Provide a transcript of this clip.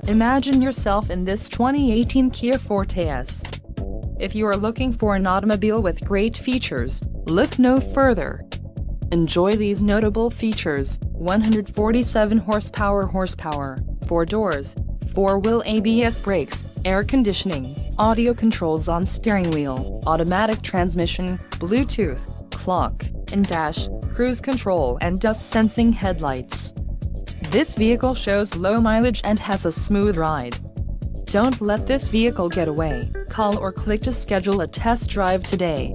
Imagine yourself in this 2018 Kia Forte S. If you are looking for an automobile with great features, look no further. Enjoy these notable features: 147 horsepower, 4 doors, 4-wheel ABS brakes, air conditioning, audio controls on steering wheel, automatic transmission, Bluetooth, clock and dash, cruise control and dust sensing headlights. This vehicle shows low mileage and has a smooth ride. Don't let this vehicle get away. Call or click to schedule a test drive today.